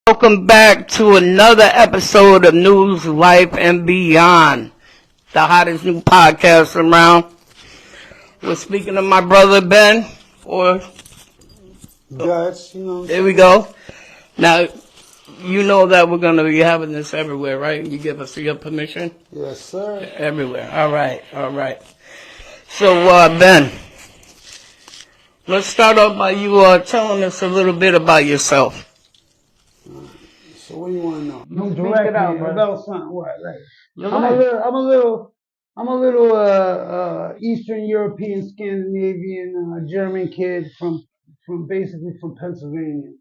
Welcome back to another episode of News, Life, and Beyond, the hottest new podcast around. We're speaking to my brother Ben, or Guts, there we go. Now, you know that we're going to be having this everywhere, right? You give us your permission? Yes, sir. Everywhere. All right. So, Ben, let's start off by you telling us a little bit about yourself. So what do you want to know? No, Speak direct it out, me brother. about something. What? Like, I'm a little Eastern European, Scandinavian, German kid from basically from Pennsylvania,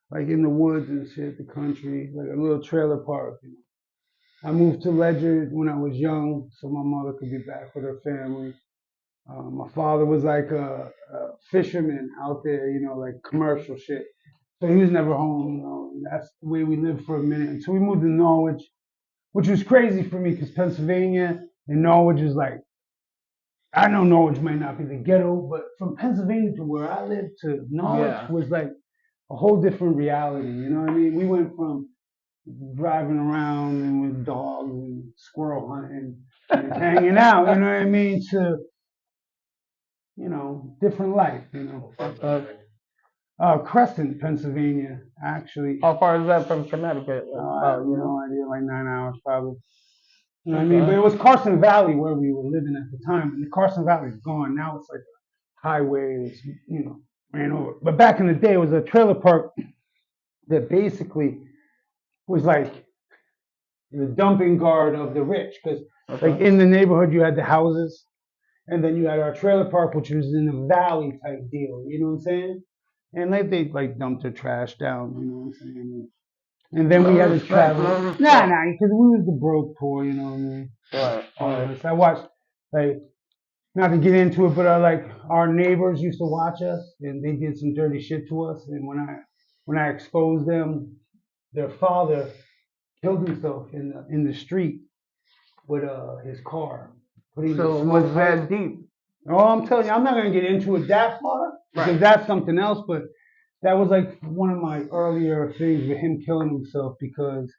like in the woods and shit, the country, like a little trailer park. I moved to Ledyard when I was young, so my mother could be back with her family. My father was like a fisherman out there, like commercial shit. So he was never home, and that's the way we lived for a minute until we moved to Norwich, which was crazy for me because Pennsylvania and Norwich is like, I know Norwich might not be the ghetto, but from Pennsylvania to where I lived to Norwich was like a whole different reality. You know what I mean? We went from driving around and with dogs and squirrel hunting and hanging out, you know what I mean, to, different life, Crescent, Pennsylvania, actually. How far is that from Connecticut? I have no idea, like 9 hours probably. You know what I mean? But it was Carson Valley where we were living at the time, and the Carson Valley is gone. Now it's like a highway, it's, ran over. But back in the day, it was a trailer park that basically was like the dumping guard of the rich, because like in the neighborhood you had the houses, and then you had our trailer park, which was in a valley type deal. You know what I'm saying? And like they like dumped their trash down. You know what I'm saying? And then we had to travel. Nah, because we was the broke poor. You know what I mean? Right. I watched, like, not to get into it, but our neighbors used to watch us, and they did some dirty shit to us. And when I exposed them, their father killed himself in the street with his car. So was that deep? Oh, I'm telling you, I'm not gonna get into it that far because that's something else. But that was like one of my earlier things with him killing himself because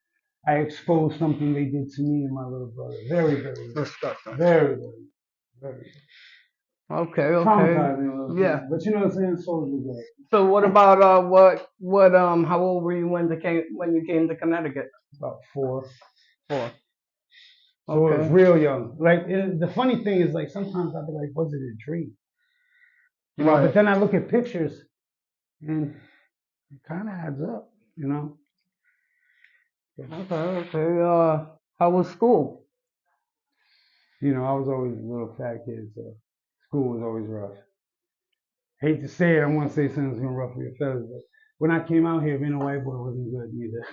I exposed something they did to me and my little brother. Very, very Disgusting. very, very Okay. traumatizing a little Yeah. bit. But you know what I'm saying? So was it. So what about what how old were you when you came to Connecticut? About 4. 4. So it was real young. Like the funny thing is, like sometimes I'd be like, was it a dream? Right. But then I look at pictures and it kind of adds up. Okay. How was school? I was always a little fat kid, so school was always rough. Hate to say it, I want to say something's gonna ruffle your feathers, but when I came out here, being a white boy wasn't good either.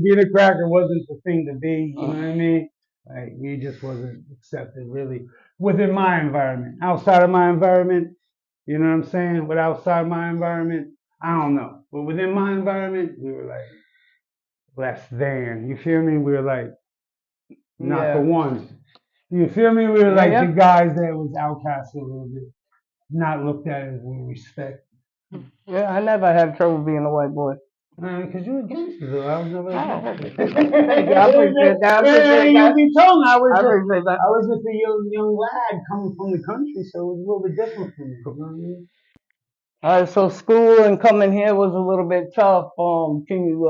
Being a cracker wasn't the thing to be, you know what I mean? Like, we just wasn't accepted really within my environment. Outside of my environment, you know what I'm saying? But outside my environment, I don't know. But within my environment, we were like less than. You feel me? We were like not the ones. You feel me? We were like the guys that was outcast a little bit, not looked at as with respect. Yeah, I never had trouble being a white boy. Because you're a gangster, though. I was never a gangster. Thank you. I appreciate that. You be told I was appreciate that. just a young lad coming from the country, so it was a little bit different for me. You know what I mean? All right, so school and coming here was a little bit tough. Can you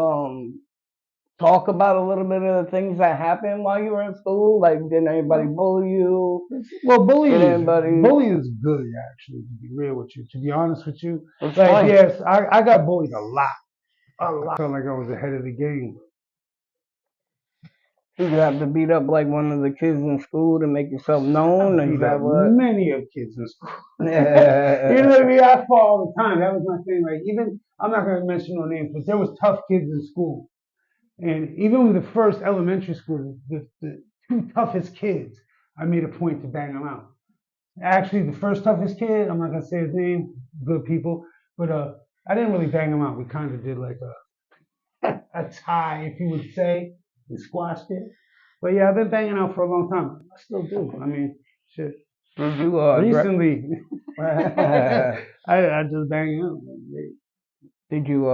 talk about a little bit of the things that happened while you were in school? Like, did anybody bully you? Well, bullying is good, actually, to be real with you. To be honest with you, yes, I got bullied a lot. I felt like I was ahead of the game. Did you have to beat up like one of the kids in school to make yourself known? Beat up many of kids in school. You know what I mean? I fall all the time. That was my thing. Like, even, I'm not going to mention no names, but there was tough kids in school. And even with the first elementary school, the 2 toughest kids, I made a point to bang them out. Actually, the first toughest kid, I'm not going to say his name, good people, but I didn't really bang him out. We kind of did like a tie, if you would say, and squashed it. But yeah, I've been banging out for a long time. I still do. I mean, shit. Recently, I just bang out. Did you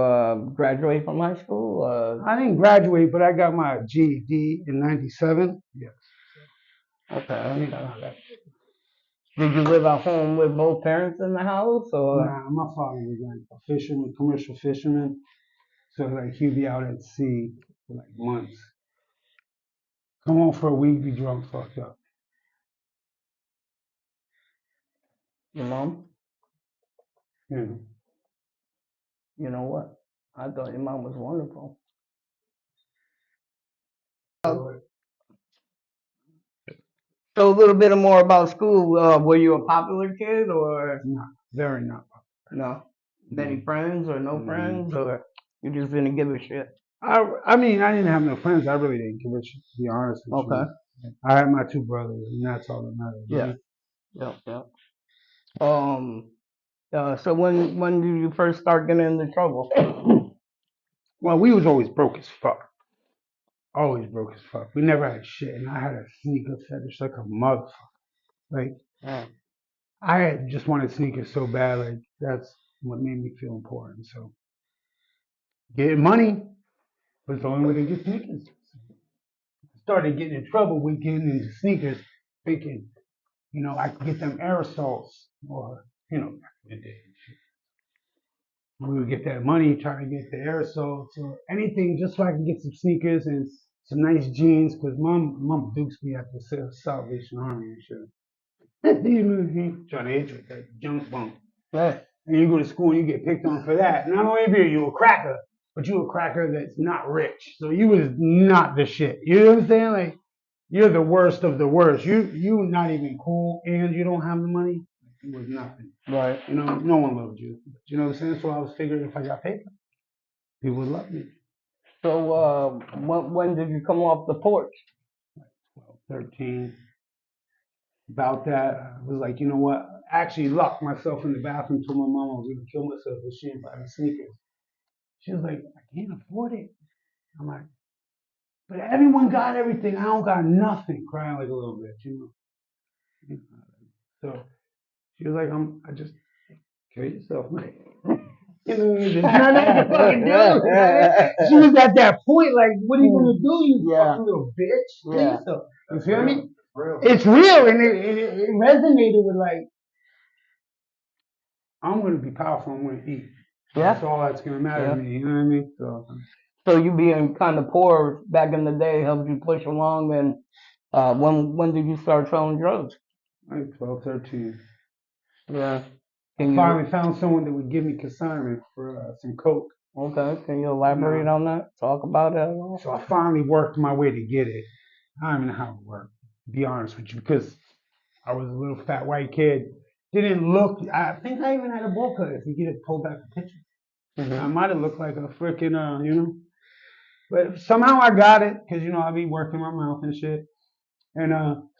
graduate from high school? I didn't graduate, but I got my GED in '97. Yes. Okay. Did you live at home with both parents in the house, or? Nah, my father was like a fisherman, commercial fisherman. So like he'd be out at sea for like months. Come home for a week, be drunk, fucked up. Your mom? Yeah. You know what? I thought your mom was wonderful. So a little bit more about school. Were you a popular kid, or Not very not. no? Many No. friends or no friends, or you just didn't give a shit? I mean, I didn't have no friends. I really didn't give a shit, to be honest with Okay. you. I had my two brothers, and that's all that matters. Yeah. Yep. Yep. So when did you first start getting into trouble? Well, we was always broke as fuck. Always broke as fuck. We never had shit, and I had a sneaker fetish like a motherfucker. Like I had just wanted sneakers so bad. Like that's what made me feel important. So getting money was the only way to get sneakers. Started getting in trouble with getting into sneakers, thinking, I could get them aerosols or, back in the day and shit. We would get that money, try to get the aerosols or anything just so I could get some sneakers and some nice jeans, because mom dukes me at the Salvation Army and shit. Trying to hit you with that junk bunk. Yeah. And you go to school and you get picked on for that. Not only are you a cracker, but you a cracker that's not rich. So you was not the shit. You know what I'm saying? Like you're the worst of the worst. You not even cool and you don't have the money. You was nothing. Right. No one loved you. You know what I'm saying? So I was figuring if I got paper, people would love me. So when did you come off the porch? 12, 13. About that, I was like, you know what? I actually locked myself in the bathroom, told my mom I was gonna kill myself if she didn't buy me sneakers. She was like, I can't afford it. I'm like, but everyone got everything. I don't got nothing. Crying like a little bitch. So she was like, I just kill yourself. There's nothing I can fucking do. She was at that point, like, what are you gonna do, you fucking little bitch? Kill yourself. You feel me? It's real, and it resonated with like, I'm gonna be powerful. I'm gonna eat. Yeah. That's all that's gonna matter to me. You know what I mean? So you being kind of poor back in the day helped you push along, and when did you start selling drugs? Like 12, 13. Yeah. I finally found someone that would give me consignment for some coke. Okay. Can you elaborate on that? Talk about it at all? So I finally worked my way to get it. I don't even know how it worked, to be honest with you, because I was a little fat white kid. Didn't look. I think I even had a bowl cut. If you get it pulled back the picture, I might have looked like a freaking. But somehow I got it because I be working my mouth and shit. And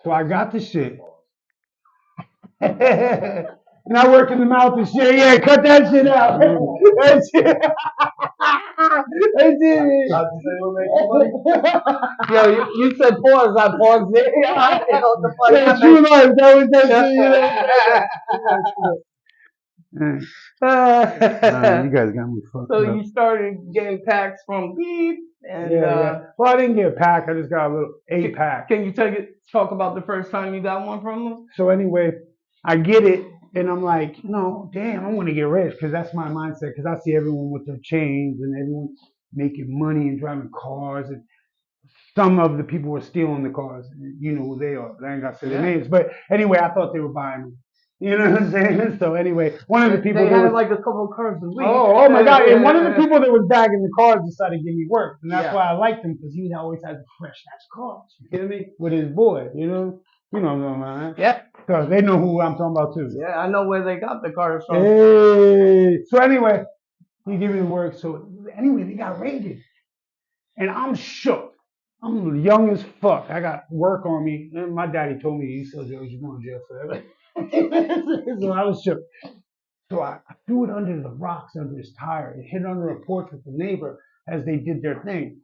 so I got the shit. And I work in the mouth and shit. Yeah, cut that shit out. That shit. That's it. Yo, you said pause. I paused it. I didn't know what the fuck That's true life. That was that shit. You guys got me fucked So up. you started getting packs from Beep, and Yeah. Well, I didn't get a pack. I just got a little 8-pack. Can you talk about the first time you got one from them? So anyway, I get it, and I'm like, damn, I want to get rich because that's my mindset. Because I see everyone with their chains and everyone making money and driving cars, and some of the people were stealing the cars. You know who they are, but I ain't got to say their names. But anyway, I thought they were buying them. You know what I'm saying? So anyway, one of the people they had like a couple of cars a week. Oh my God! And one of the people that was bagging the cars decided to give me work, and that's why I liked him because he always had the fresh ass cars. You hear me? With his boy, you know what I'm talking about, man. Yeah. Because they know who I'm talking about too. Yeah, I know where they got the cars from. Hey. So anyway, he gave me the work. So anyway, they got raided, and I'm shook. I'm young as fuck. I got work on me. And my daddy told me, he said, "Joe, you're going to jail forever." So I was shook. So I threw it under the rocks under his tire. It hit under a porch with the neighbor as they did their thing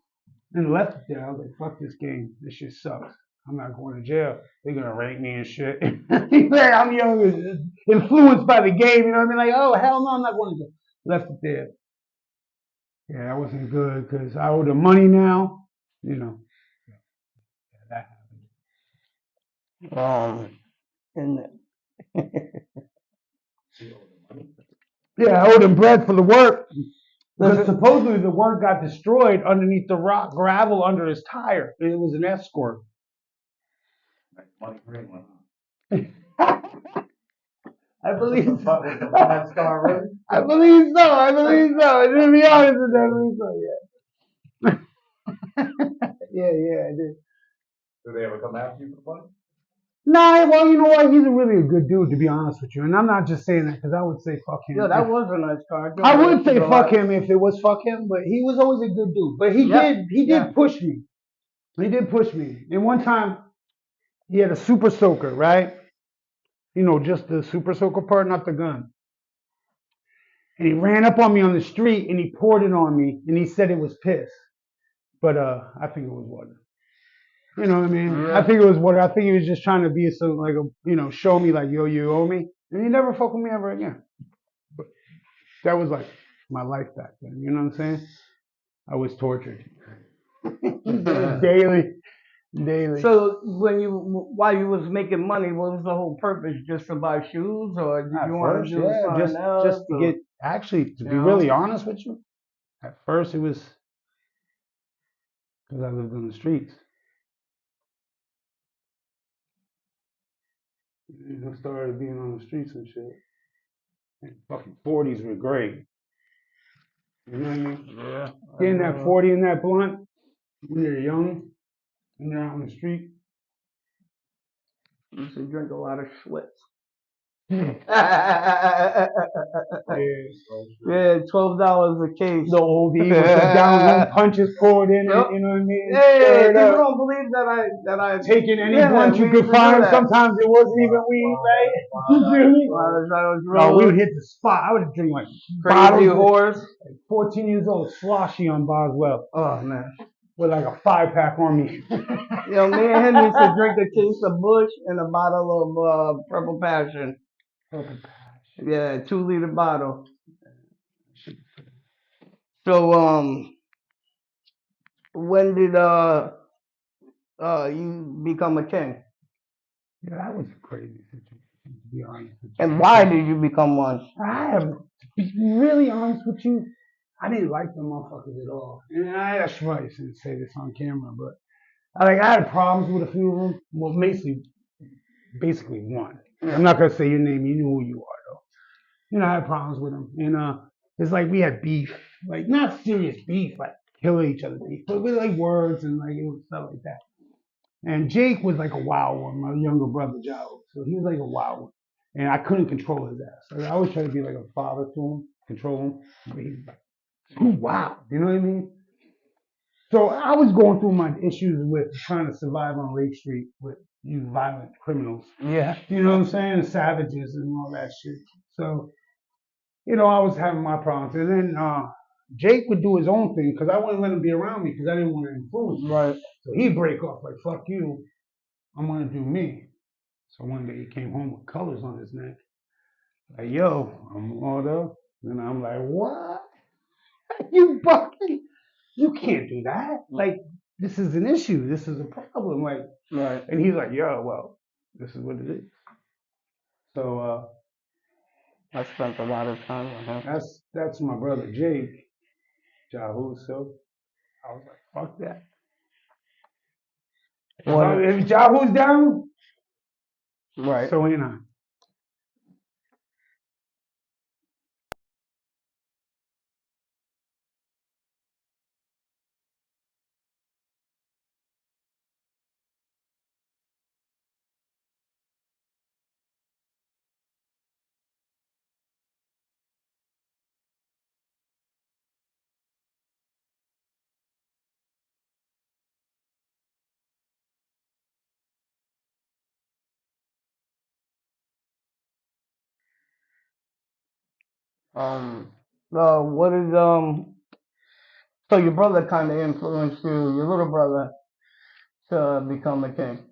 and left it there. I was like, fuck this game. This shit sucks. I'm not going to jail. They're going to rape me and shit. I'm young, influenced by the game. You know what I mean? Like, oh, hell no, I'm not going to jail. Left it there. Yeah, that wasn't good because I owe the money now. You know, that And yeah, I owed him bread for the work because Listen- supposedly the work got destroyed underneath the rock gravel under his tire. It was an escort. I believe so. I believe so. I believe so. To be honest with you, I believe so. Yeah, yeah, I did. Do they ever come after you for money? Nah, well, you know what? He's really a good dude, to be honest with you. And I'm not just saying that because I would say fuck him. yeah, that was a nice car. I would say fuck him if it was fuck him, but he was always a good dude. But he did push me. He did push me. And one time, he had a super soaker, right? You know, just the super soaker part, not the gun. And he ran up on me on the street and he poured it on me and he said it was piss. But I think it was water. You know what I mean? Yeah. I think it was water. I think he was just trying to be so like a show me like, yo, you owe me. And he never fuck with me ever again. But that was like my life back then. You know what I'm saying? I was tortured. Daily. So while you was making money, what was the whole purpose? Just to buy shoes, or did you want to do something else? Just to get, actually, to be really honest with you, at first it was because I lived on the streets. I started being on the streets and shit. And fucking 40s were great. You know what I mean? Yeah. Getting that 40 in that blunt when you're young, when you're out on the street. You used to drink a lot of Schlitz. Yeah. Yeah, $12 a case. The old Eagle down home punches poured in Yep. it, you know what I mean? Yeah, people don't believe that I Taking any blunt you could find. Sometimes it wasn't even weed, right? You feel me? No, we would hit the spot. I would drink like Crazy horse. Like 14 years old, sloshy on Boswell. Oh man. With like a 5-pack on me. Yo, me and him used to drink a case of Bush and a bottle of Purple Passion. Yeah, 2-liter bottle. So when did you become a king? Yeah, that was a crazy situation, to be honest with you. And why did you become one? To be really honest with you, I didn't like them motherfuckers at all. And I probably shouldn't say this on camera, but I had problems with a few of them. Well, basically one. I'm not gonna say your name. You know who you are, though. You know, I had problems with them, and it's like we had beef, like not serious beef, like killing each other beef, but with like words and like it was stuff like that. And Jake was like a wild one, my younger brother Joe. So he was like a wild one, and I couldn't control his ass. Like, I always try to be like a father to him, control him, but he was like too wild. You know what I mean? So I was going through my issues with trying to survive on Lake Street with you violent criminals. Yeah. You know what I'm saying? Savages and all that shit. So, I was having my problems. And then Jake would do his own thing because I wouldn't let him be around me because I didn't want to influence him. Right. So he'd break off like, fuck you, I'm going to do me. So one day he came home with colors on his neck. Like, yo, I'm all up. And I'm like, what? You bucking? You can't do that. Like, this is an issue. This is a problem. Like, Right. and he's like, yo, well, this is what it is. So I spent a lot of time with him. that's my brother Jake, Yahoo. So I was like, fuck that. If Yahoo's down, right. so ain't I. What is so your brother kind of influenced you, your little brother, to become a king,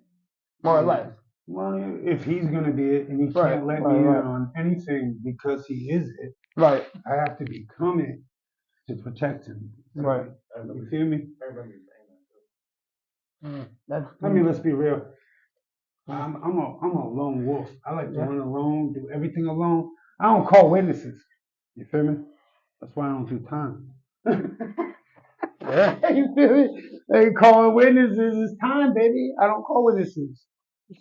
more or less. Well, if he's gonna be it, and he can't let me in on anything because he is it, Right. I have to become it to protect him. Right. You feel me? I remember you saying that. That's I mean, let's be real. I'm a lone wolf. I like to run alone, do everything alone. I don't call witnesses. You feel me? That's why I don't do time. Yeah. You feel me? They calling witnesses is time, baby. I don't call witnesses.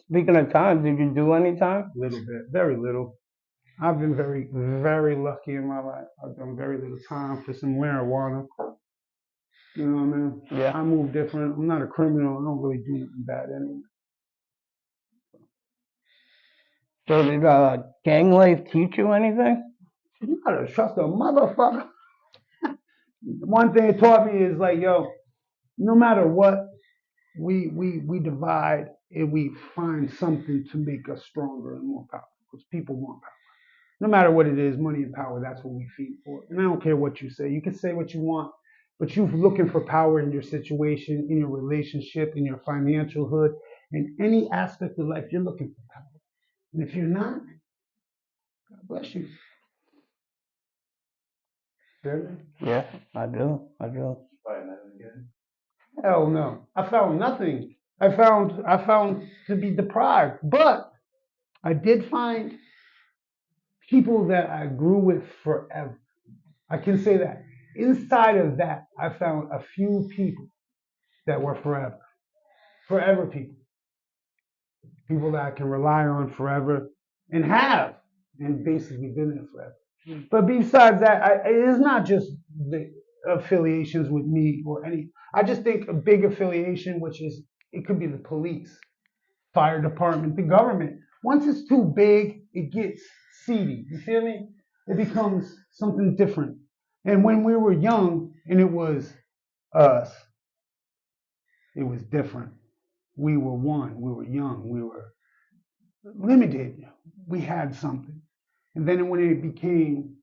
Speaking of time, did you do any time? Little bit, very little. I've been very, very lucky in my life. I've done very little time for some marijuana. You know what I mean? Yeah. I move different. I'm not a criminal. I don't really do nothing bad anyway. So did gang life teach you anything? You gotta trust a motherfucker. One thing it taught me is like, yo, no matter what, we divide and we find something to make us stronger and more powerful. Because people want power. No matter what it is, money and power, that's what we feed for. And I don't care what you say. You can say what you want, but you're looking for power in your situation, in your relationship, in your financial hood, in any aspect of life, you're looking for power. And if you're not, God bless you. Really? Yeah, I do. I do. Find that again. Hell no. I found nothing. I found to be deprived. But I did find people that I grew with forever. I can say that. Inside of that, I found a few people that were forever. Forever people. People that I can rely on forever and have and basically been there forever. But besides that, it is not just the affiliations with me or any. I just think a big affiliation, which is it could be the police, fire department, the government. Once it's too big, it gets seedy. You feel me? It becomes something different. And when we were young and it was us, it was different. We were one. We were young. We were limited. We had something. And then when it became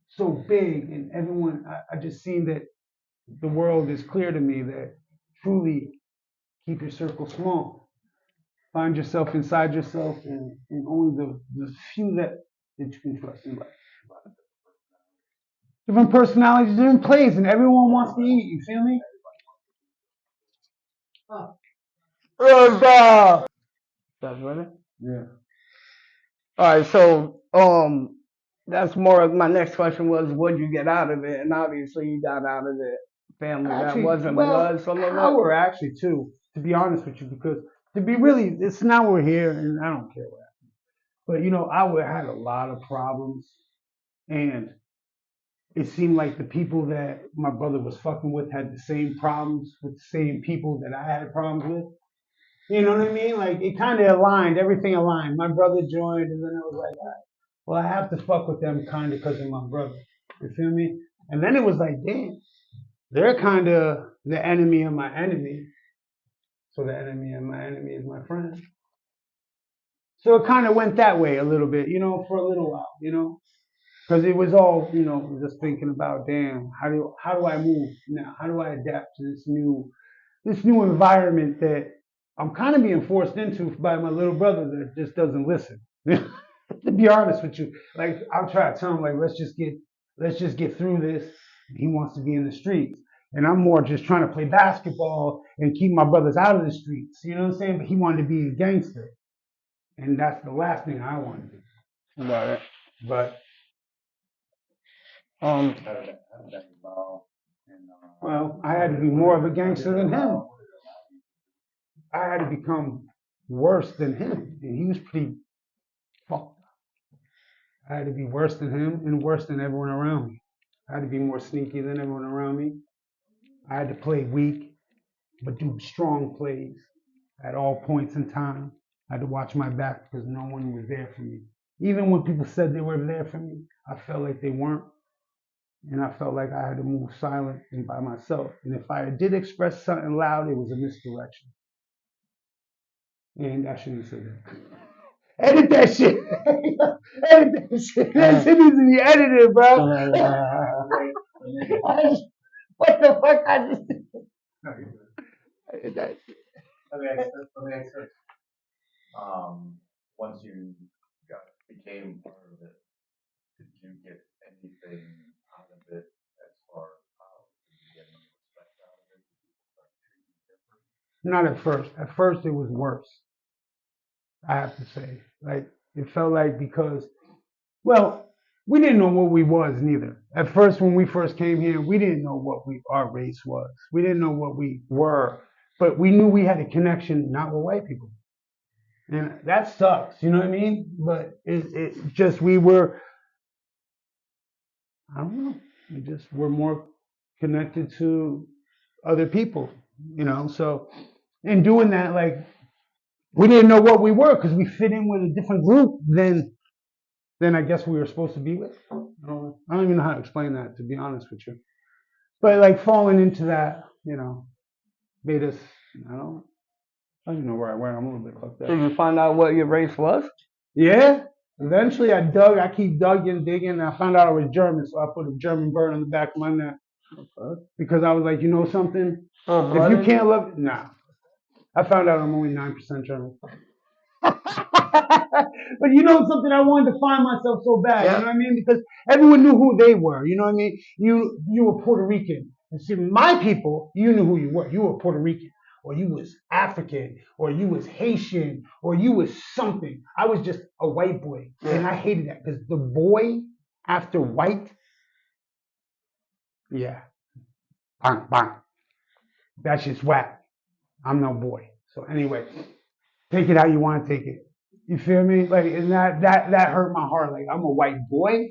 so big and everyone, I just seen that the world is clear to me that truly keep your circle small. Find yourself inside yourself and only the few that you can trust in life. Different personalities, different plays, and everyone wants to eat. You feel me? That's ready? Yeah. All right, so that's more of my next question was what'd you get out of it? And obviously you got out of it family that Actually, wasn't well, blood, some of it. power actually too, to be honest with you, because to be really, it's now we're here, and I don't care what happened. But I had a lot of problems, and it seemed like the people that my brother was fucking with had the same problems with the same people that I had problems with. You know what I mean? Like it kind of aligned, everything aligned. My brother joined, and then I was like, all right, well, I have to fuck with them kind of because of my brother. You feel me? And then it was like, damn, they're kind of the enemy of my enemy. So the enemy of my enemy is my friend. So it kind of went that way a little bit, for a little while, because it was all, just thinking about, damn, how do I move now? How do I adapt to this new environment that I'm kind of being forced into by my little brother that just doesn't listen. To be honest with you, like I'll try to tell him, like let's just get through this. He wants to be in the streets, and I'm more just trying to play basketball and keep my brothers out of the streets. You know what I'm saying? But he wanted to be a gangster, and that's the last thing I want to do. Right. But Um, How did that evolve? And, well, I had to be more of a gangster than him. I had to become worse than him, and he was pretty fucked. I had to be worse than him and worse than everyone around me. I had to be more sneaky than everyone around me. I had to play weak, but do strong plays at all points in time. I had to watch my back because no one was there for me. Even when people said they were there for me, I felt like they weren't. And I felt like I had to move silent and by myself. And if I did express something loud, it was a misdirection. And I shouldn't say that. Edit that shit. Edit that shit. That shit needs to be edited, bro. What the fuck? I just. Edit that shit. let me ask this. Once you became part of it, did you get anything out of it Not at first. At first, it was worse. I have to say, like it felt like because, well, we didn't know what we was neither. At first, when we first came here, we didn't know what our race was. We didn't know what we were, but we knew we had a connection not with white people, and that sucks. You know what I mean? But it just we were. I don't know. We just were more connected to other people. So in doing that, like we didn't know what we were because we fit in with a different group than I guess we were supposed to be with. I don't even know how to explain that, to be honest with you. But like falling into that, made us. I don't. I don't even know where I went. I'm a little bit fucked up. Did you find out what your race was? Yeah. Eventually, I dug. I keep digging, and I found out I was German, so I put a German bird on the back of my neck because I was like, you know something? If you can't love, nah. I found out I'm only 9% German. But you know something, I wanted to find myself so bad, you know what I mean? Because everyone knew who they were, you know what I mean? You were Puerto Rican. And see, my people, you knew who you were. You were Puerto Rican, or you was African, or you was Haitian, or you was something. I was just a white boy, and I hated that because the boy after white, yeah, bang, bang. That's just whack. I'm no boy. So anyway, take it how you want to take it. You feel me? Like, and that hurt my heart. Like, I'm a white boy,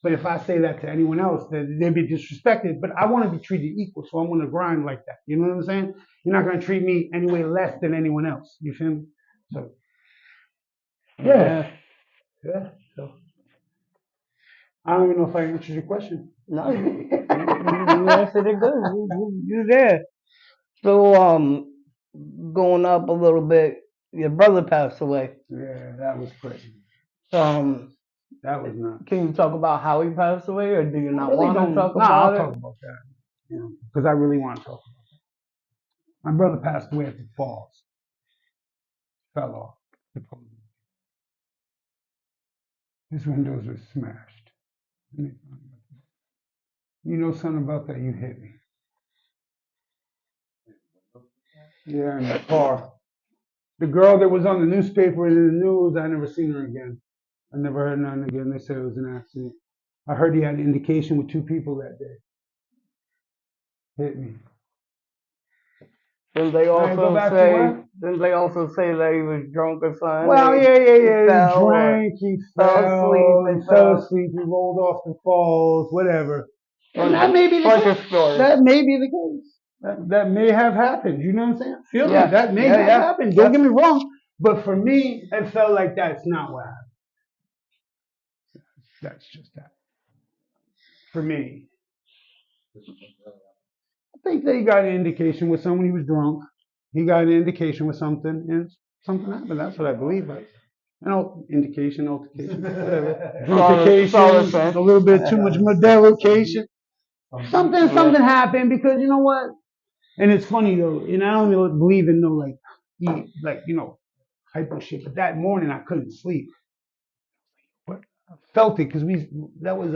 but if I say that to anyone else, then they'd be disrespected. But I want to be treated equal, so I'm going to grind like that. You know what I'm saying? You're not going to treat me any way less than anyone else. You feel me? So, yeah. So, I don't even know if I answered your question. No, you answered it good. You there. So, going up a little bit, your brother passed away. Yeah, that was crazy. Um, That was nuts. can you talk about how he passed away, or do you not really want to talk Nah, I'll about it? talk about that. Because I really want to talk about it. My brother passed away at the falls. Fell off. His windows were smashed. You know something about that? You hit me. Yeah, in the car. The girl that was on the newspaper and in the news, I never seen her again. I never heard nothing again. They said it was an accident. I heard he had an indication with 2 people that day. Hit me. Didn't they Go also back to say? what? Didn't they also say that he was drunk or something? Well, He yeah. He fell or drank, he fell fell, asleep he fell asleep, he rolled off the falls, whatever. And that may be the case. That may be the case. That may have happened. You know what I'm saying? Feel me? That may have happened. Don't get me wrong. But for me, it felt like that's not what happened. That's just that. For me. I think they got an indication with someone. He was drunk. He got an indication with something, and something happened. That's what I believe. But, indication, altercation, whatever. Drunkification, a little bit too much Modelo-cation. Something happened because you know what? And it's funny though, and I don't really believe in no hyper shit. But that morning I couldn't sleep. But I felt it because that was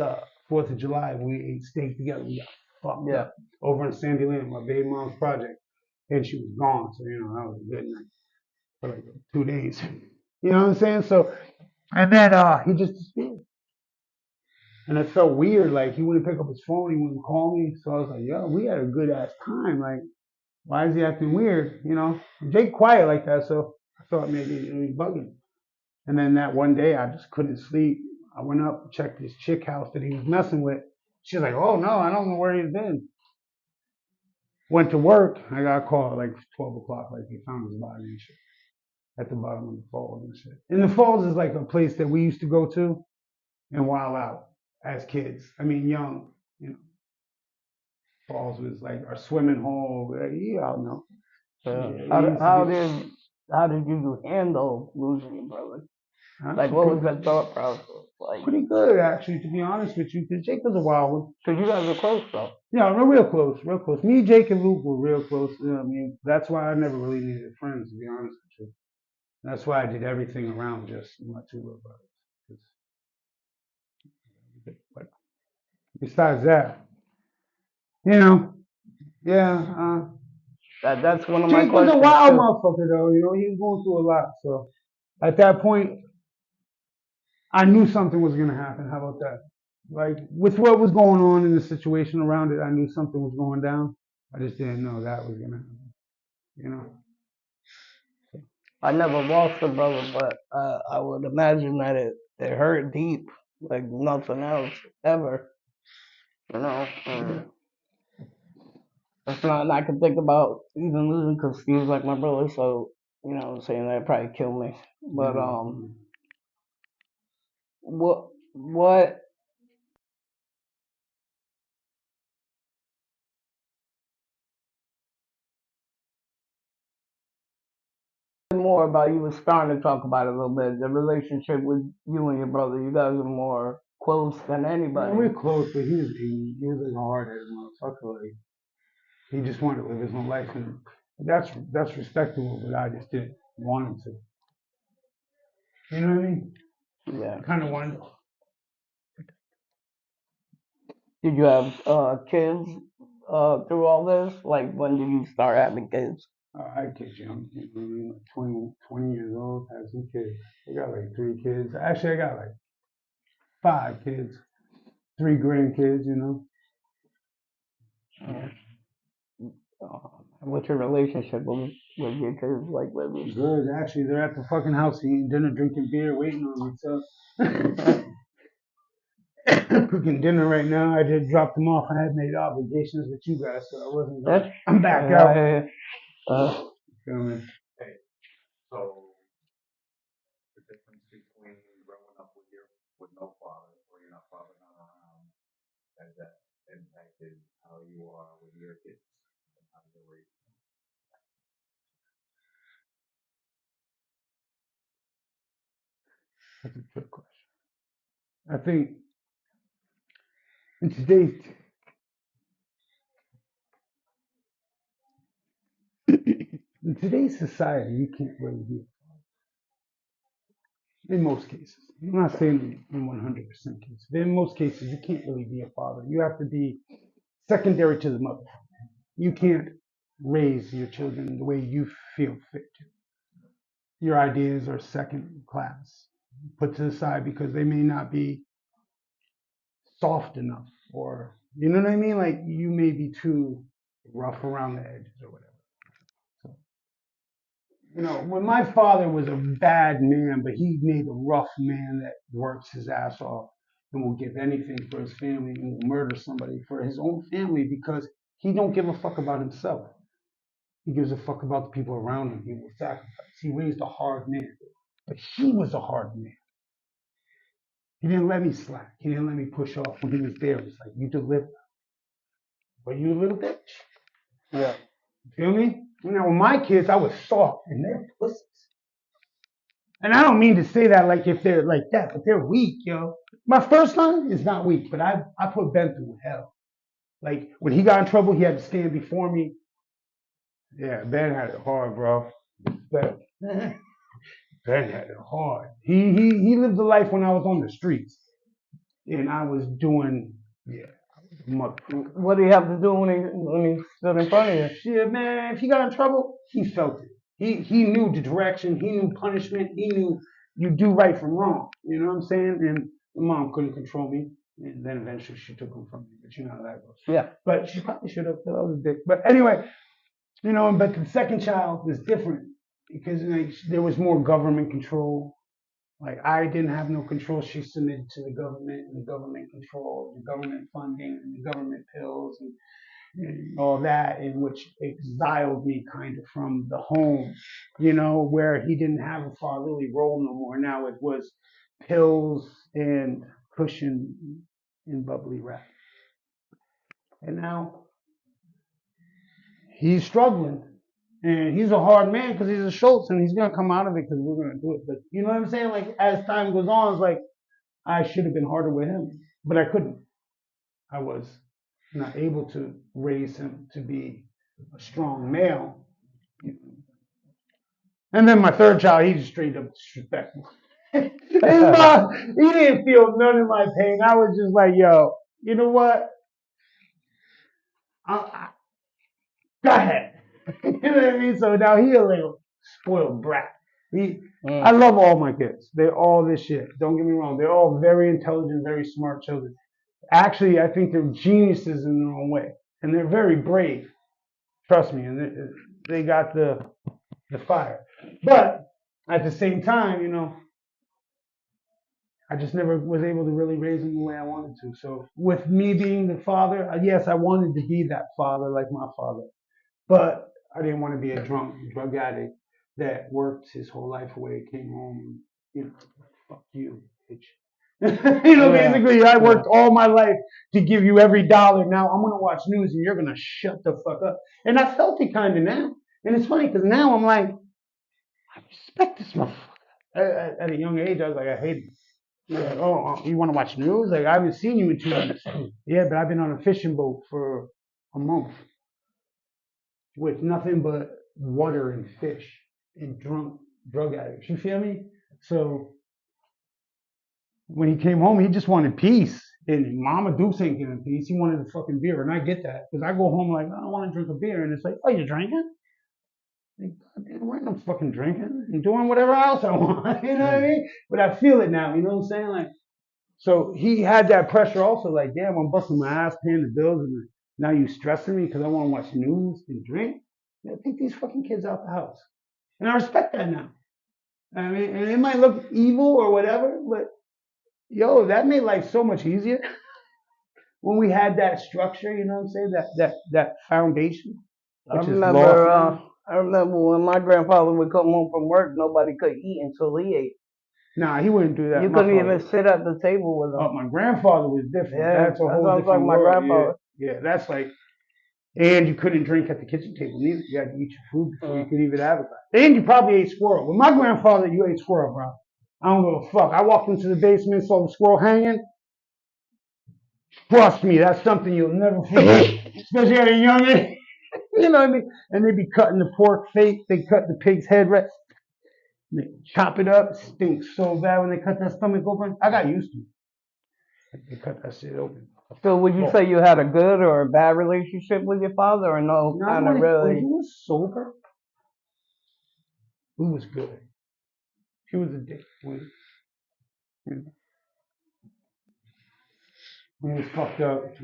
4th of July when we ate steak together. We got fucked up over in Sandy Lane, my baby mom's project, and she was gone. So that was a good night for like 2 days. You know what I'm saying? So, and then he just disappeared. And it felt weird, like he wouldn't pick up his phone, he wouldn't call me. So I was like, yo, we had a good ass time. Like, why is he acting weird? Jake quiet like that, so I thought maybe he was bugging. And then that one day I just couldn't sleep. I went up, checked this chick house that he was messing with. She's like, oh no, I don't know where he's been. Went to work, I got a call at like 12 o'clock, like he found his body and shit at the bottom of the falls and shit. And the falls is like a place that we used to go to and wild out as kids. I mean, young, Falls was like our swimming hole. You all know. How did you handle losing your brother? Like, what was that thought process like? Pretty good, actually, to be honest with you, because Jake was a wild one. Because you guys were close, though. Yeah, we're real close, real close. Me, Jake, and Luke were real close. You know what I mean? That's why I never really needed friends, to be honest with you. That's why I did everything around just my 2 little brothers. But besides that, yeah. That's one of my Jake was a questions wild too. motherfucker, though. You know, he was going through a lot. So at that point, I knew something was gonna happen. How about that? Like with what was going on in the situation around it, I knew something was going down. I just didn't know that was gonna happen. You know. I never lost a brother, but I would imagine that it hurt deep, like nothing else ever. You know, that's not. I can think about even losing because he was like my brother, so you know, what I'm saying that probably killed me. But what more about you was starting to talk about it a little bit. The relationship with you and your brother. You guys are more close than anybody. We're close, but he was ignorant. He was like a hard-headed motherfucker. Like he just wanted to live his own life, and that's respectable. But I just didn't want him to. You know what I mean? Yeah. I kind of wanted. Did you have kids through all this? Like, when did you start having kids? I had kids young. You know what I mean? Like 20 years old. Had some kids. I got like 3 kids. Actually, I got like 5 kids, 3 grandkids. You know. What's your relationship with your kids like with you? Good. Actually, they're at the fucking house eating dinner, drinking beer, waiting on me. So cooking dinner right now. I just dropped them off. I had made obligations with you guys, so I wasn't. I'm back out. Feel me? Hey, so the difference between growing up with no father or your father not around, has that impacted how you are with your kids and how you're raising them? That's a good question. I think in today's in today's society, you can't really be in most cases. I'm not saying in 100% cases, but in most cases, you can't really be a father. You have to be secondary to the mother. You can't raise your children the way you feel fit to. Your ideas are second class, put to the side because they may not be soft enough, or you know what I mean? Like you may be too rough around the edges or whatever. So, you know, when my father was a bad man, but he made a rough man that works his ass off and will give anything for his family and will murder somebody for his own family because he don't give a fuck about himself. He gives a fuck about the people around him. He will sacrifice. He raised a hard man, but he was a hard man. He didn't let me slack. He didn't let me push off when he was there. It's like, you deliver. But you a little bitch. Yeah. Feel me? You know, with my kids, I was soft and they're pussies. And I don't mean to say that like if they're like that, but they're weak, yo. My first son is not weak, but I put Ben through hell. Like when he got in trouble, he had to stand before me. Yeah, Ben had it hard, bro. Ben, Ben had it hard. He lived a life when I was on the streets. And I was doing, yeah, motherfucker. What do you have to do when he stood in front of you? Shit, man, if he got in trouble, he felt it. He knew the direction. He knew punishment. He knew you do right from wrong. You know what I'm saying? And mom couldn't control me. And then eventually she took him from me. But you know how that goes. Yeah. But she probably should have. That was a dick. But anyway, you know, but the second child was different because like, there was more government control. Like I didn't have no control. She submitted to the government and the government control, the government funding and the government pills and all that, in which exiled me kind of from the home, you know, where he didn't have a fatherly role no more. Now it was pills and cushion and bubbly wrap. And now he's struggling. And he's a hard man because he's a Schultz and he's going to come out of it because we're going to do it. But you know what I'm saying? Like, as time goes on, it's like, I should have been harder with him, but I couldn't. I was not able to raise him to be a strong male. And then my third child, he just straight up disrespectful. His mom, he didn't feel none of my pain. I was just like, yo, you know what? Go ahead. You know what I mean? So now he a little spoiled brat. I love all my kids. They're all this shit. Don't get me wrong. They're all very intelligent, very smart children. Actually, I think they're geniuses in their own way, and they're very brave. Trust me, and they got the fire. But at the same time, I just never was able to really raise them the way I wanted to. So with me being the father, yes, I wanted to be that father like my father, but I didn't want to be a drug addict that worked his whole life away, came home, and, fuck you, bitch. Basically, I worked all my life to give you every dollar. Now I'm gonna watch news, and you're gonna shut the fuck up. And I felt it kind of now. And it's funny because now I'm like, I respect this motherfucker. At a young age, I was like, I hate him. Like, oh, you want to watch news? Like, I haven't seen you in 2 weeks. Yeah, but I've been on a fishing boat for a month with nothing but water and fish and drug addicts. You feel me? So when he came home, he just wanted peace. And Mama Dukes ain't giving peace. He wanted a fucking beer. And I get that. Because I go home like, I don't want to drink a beer. And it's like, oh, you're drinking? Like, I ain't no fucking drinking. I'm doing whatever else I want. You know what I mean? But I feel it now. You know what I'm saying? Like, so he had that pressure also. Like, damn, I'm busting my ass paying the bills. And now you stressing me because I want to watch news and drink? Yeah, take these fucking kids out the house. And I respect that now. I mean, and it might look evil or whatever, but yo, that made life so much easier when we had that structure. You know what I'm saying? That foundation, which is law. I remember when my grandfather would come home from work, nobody could eat until he ate. Nah, he wouldn't do that. You couldn't even sit at the table with him. Oh, my grandfather was different. Yeah, that's a whole different my world. grandfather. Yeah, that's like, and you couldn't drink at the kitchen table neither. You had to eat your food before you could even have it. And you probably ate squirrel. With my grandfather, you ate squirrel, bro. I don't give a fuck. I walked into the basement, saw the squirrel hanging. Trust me, that's something you'll never forget, especially at a young age. You know what I mean? And they be cutting the pork face. They cut the pig's head right. They chop it up. It stinks so bad when they cut that stomach open. I got used to it. They cut that shit open. So would you say you had a good or a bad relationship with your father, or no? Kind of really. When he was sober, he was good. He was a dick. When he was fucked up,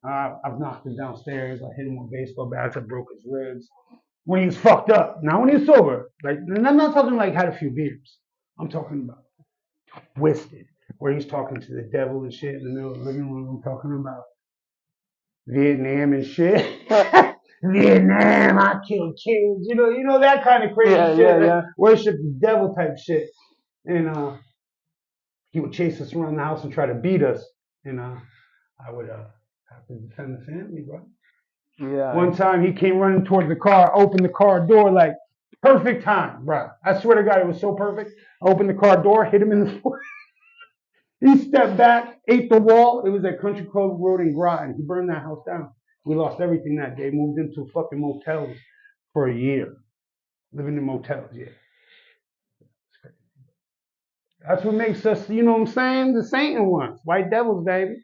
I've knocked him downstairs. I hit him with baseball bats. I broke his ribs. When he was fucked up, not when he was sober. Like, and I'm not talking like had a few beers. I'm talking about twisted, where he's talking to the devil and shit in the middle of the living room. I'm talking about Vietnam and shit. Vietnam, I killed kids. You know that kind of crazy shit. Yeah. Worship the devil type shit. And he would chase us around the house and try to beat us. And I would have to defend the family, bro. Yeah. One time he came running towards the car, opened the car door like perfect time, bro. I swear to God, it was so perfect. I opened the car door, hit him in the foot. He stepped back, ate the wall. It was at Country Club Road in Groton. He burned that house down. We lost everything that day. Moved into fucking motels for a year. Living in motels, yeah. That's what makes us, you know what I'm saying? The Satan ones. White devils, baby.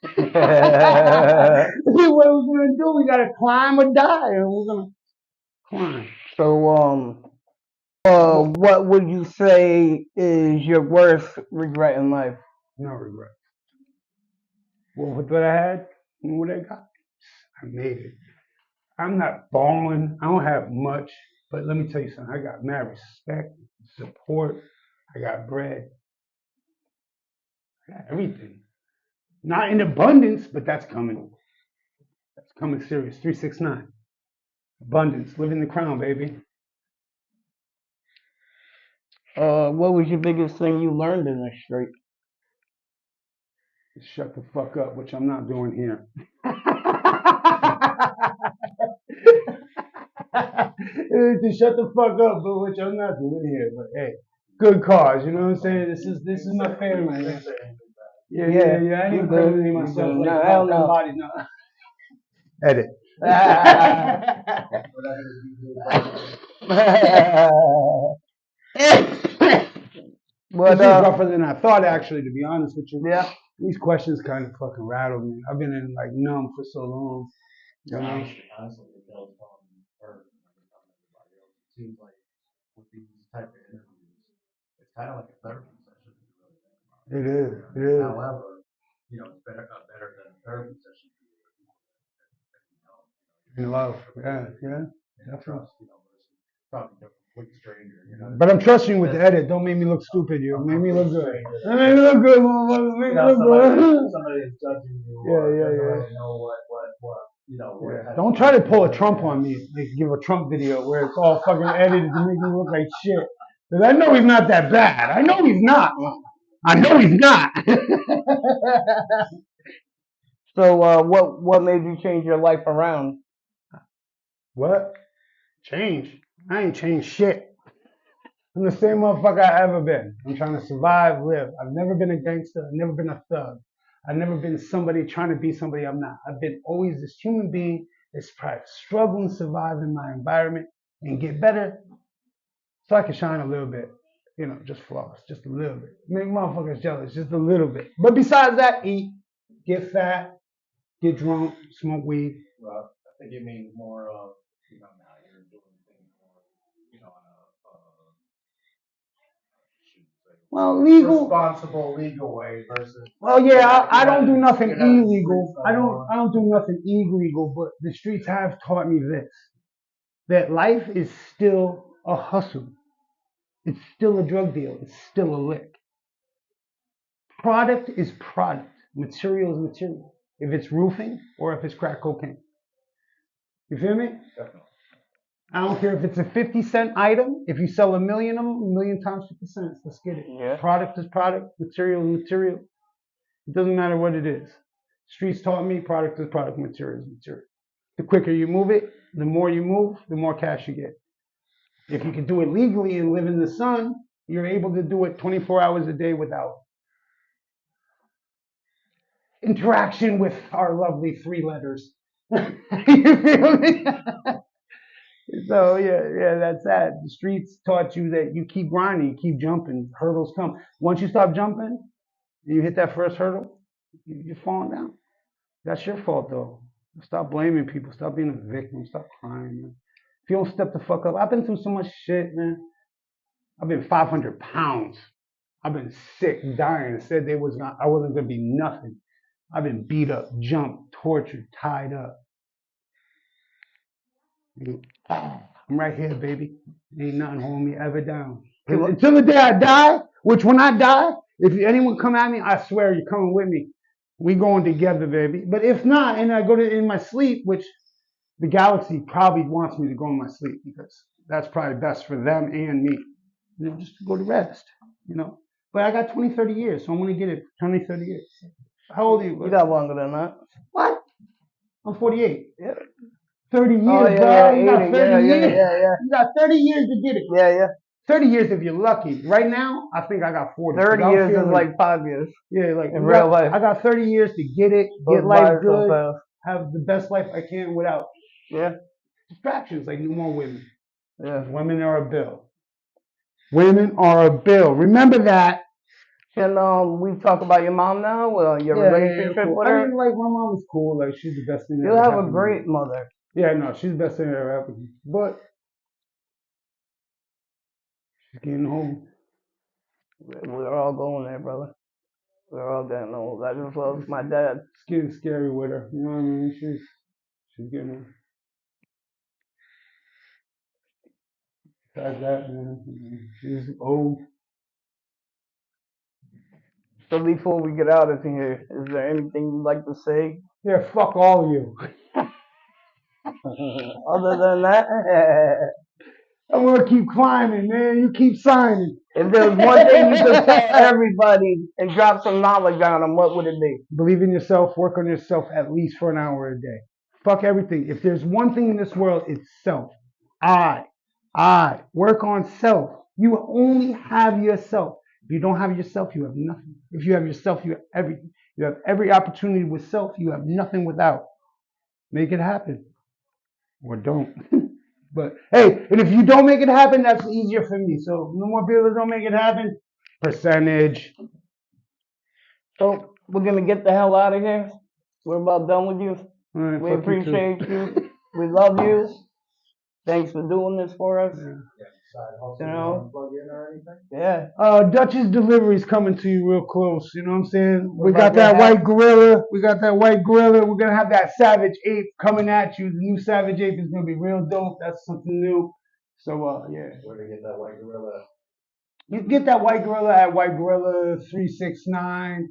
What are we going to do? We got to climb or die. And we're going to climb. So, what would you say is your worst regret in life? No regret. Well, with what I had and what I got, I made it. I'm not balling. I don't have much. But let me tell you something. I got mad respect, support. I got bread. I got everything. Not in abundance, but that's coming. That's coming serious. 369. Abundance. Living the crown, baby. What was your biggest thing you learned in the street? Shut the fuck up, which I'm not doing here. To shut the fuck up, but which I'm not doing here. But hey, good cause, you know what I'm saying? This is my family. Yeah. I ain't incriminating myself like hell no. Body, no. Edit. This is rougher than I thought, actually, to be honest with you. Yeah. These questions kind of fucking rattled me. I've been in like numb for so long. You know? seems like with these type of interviews, it's kind of like a therapy session. If you really think about it. It is. It is. However, it's better than a therapy session. In love. Yeah. Yeah. Trust, versus talking to a complete stranger. But I'm trusting you with the edit. Don't make me look stupid. You make me look good. Make me look good, motherfucker. Make me look good. Somebody is judging you. Yeah, or yeah, doesn't yeah. really know what Yeah. Don't try to pull a Trump on me. Like give a Trump video where it's all fucking edited to make me look like shit. Because I know he's not that bad. I know he's not. I know he's not. So, what made you change your life around? What? Change? I ain't changed shit. I'm the same motherfucker I ever been. I'm trying to survive, live. I've never been a gangster. I've never been a thug. I've never been somebody trying to be somebody I'm not. I've been always this human being that's trying to struggle and survive in my environment and get better so I can shine a little bit. Just floss, just a little bit. Make motherfuckers jealous, just a little bit. But besides that, eat, get fat, get drunk, smoke weed. Well, I think it means more of, now you're doing things more, on Well, legal. responsible legal way versus. Well, yeah, I don't do nothing illegal. I don't do nothing illegal, but the streets have taught me this: that life is still a hustle. It's still a drug deal. It's still a lick. Product is product. Material is material. If it's roofing or if it's crack cocaine. You feel me? Definitely. I don't care if it's a 50-cent item. If you sell a million of them, a million times 50 cents. Let's get it. Yeah. Product is product. Material is material. It doesn't matter what it is. Streets taught me product is product, material is material. The quicker you move it, the more you move, the more cash you get. If you can do it legally and live in the sun, you're able to do it 24 hours a day without interaction with our lovely three letters. You feel me? So yeah, that's that. The streets taught you that you keep grinding, you keep jumping, hurdles come. Once you stop jumping, and you hit that first hurdle, you're falling down. That's your fault though. Stop blaming people. Stop being a victim. Stop crying, man. If you don't step the fuck up, I've been through so much shit, man. I've been 500 pounds. I've been sick, dying. Said I wasn't gonna be nothing. I've been beat up, jumped, tortured, tied up. I'm right here, baby. Ain't nothing holding me ever down. Until the day I die, which when I die, if anyone come at me, I swear you're coming with me. We going together, baby. But if not, and I go in my sleep, which the galaxy probably wants me to go in my sleep because that's probably best for them and me. Just to go to rest, But I got 20, 30 years, so I'm going to get it 20, 30 years. How old are you? You got longer than that. What? I'm 48. Yeah. 30 years, Oh, yeah, bro. yeah, You got 30 years. Yeah. You got 30 years to get it. Yeah. 30 years if you're lucky. Right now, I think I got 40. 30 years is like 5 years. Yeah, like in real life. I got 30 years to get it, get life good, have the best life I can without distractions, like no more women. Yeah. Women are a bill. Women are a bill. Remember that. Can we talk about your mom now? Your relationship cool. with her? I mean, like my mom is cool. Like she's the best thing. You have a great mother. Yeah, no, she's the best thing that ever happened. But she's getting home. We're all going there, brother. We're all getting old. I just love my dad. It's getting scary with her. You know what I mean? She's getting her. Besides that, man, she's old. So before we get out of here, is there anything you'd like to say? Yeah, fuck all of you. Other than that, I'm gonna keep climbing, man. You keep signing. if there was one thing you could tell everybody and drop some knowledge on them, what would it be? Believe in yourself. Work on yourself at least for an hour a day. Fuck everything. If there's one thing in this world, it's self. I work on self. You only have yourself. If you don't have yourself, you have nothing. If you have yourself, you have everything. You have every opportunity with self. You have nothing without. Make it happen. Or don't. But hey, and if you don't make it happen, that's easier for me. So no more people that don't make it happen. Percentage. So we're gonna get the hell out of here. We're about done with you. Right, We appreciate you. We love you. Thanks for doing this for us. Yeah. You know? Plug in or anything? Yeah. Dutch's delivery's coming to you real close. You know what I'm saying? What We got about that that white gorilla. We got that white gorilla. We're gonna have that Savage Ape coming at you. The new Savage Ape is gonna be real dope. That's something new. So yeah. Where to get that white gorilla? You get that white gorilla at whitegorilla369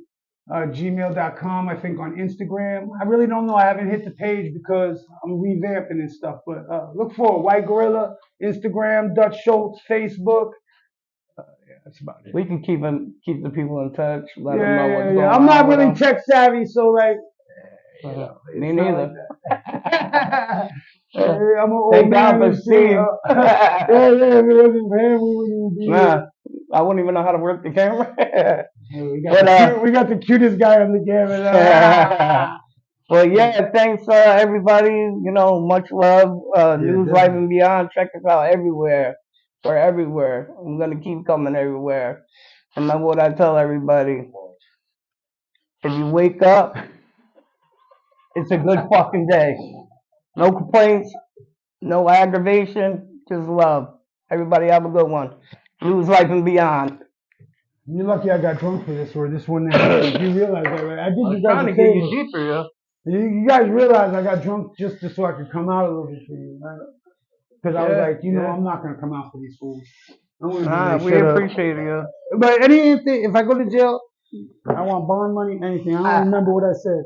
gmail.com. I think on Instagram. I really don't know. I haven't hit the page because I'm revamping and stuff. But look for it. White Gorilla, Instagram, Dutch Schultz, Facebook. Yeah, that's about it. We can keep the people in touch, let them know Yeah, what's yeah, going yeah. on. I'm not with really them. tech savvy, so like, Me it's not neither. like that. I'm an old Thank man God for and shit. Steve. Yeah, if it wasn't for him, we wouldn't even be Nah, here. I wouldn't even know how to work the camera. Yeah, we But, got the cutest guy on the camera. Well, yeah, thanks everybody. You know, much love. News, Life, definitely. and Beyond. Check us out everywhere. We're everywhere. I'm gonna keep coming everywhere. Remember what I tell everybody. If you wake up, it's a good fucking day. No complaints, no aggravation, just love. Everybody have a good one. News, Life, and Beyond. You're lucky I got drunk for this, or this wouldn't have happened. You realize that, right? I did you guys a favor. deeper, yeah. You guys realize I got drunk just so I could come out a little bit for you, right? Because I was Yeah, like, yeah. I'm not gonna come out for these fools. I want to Nah, do we shut up. appreciate you. But anything, if I go to jail, I want bond money, anything. I don't remember what I said.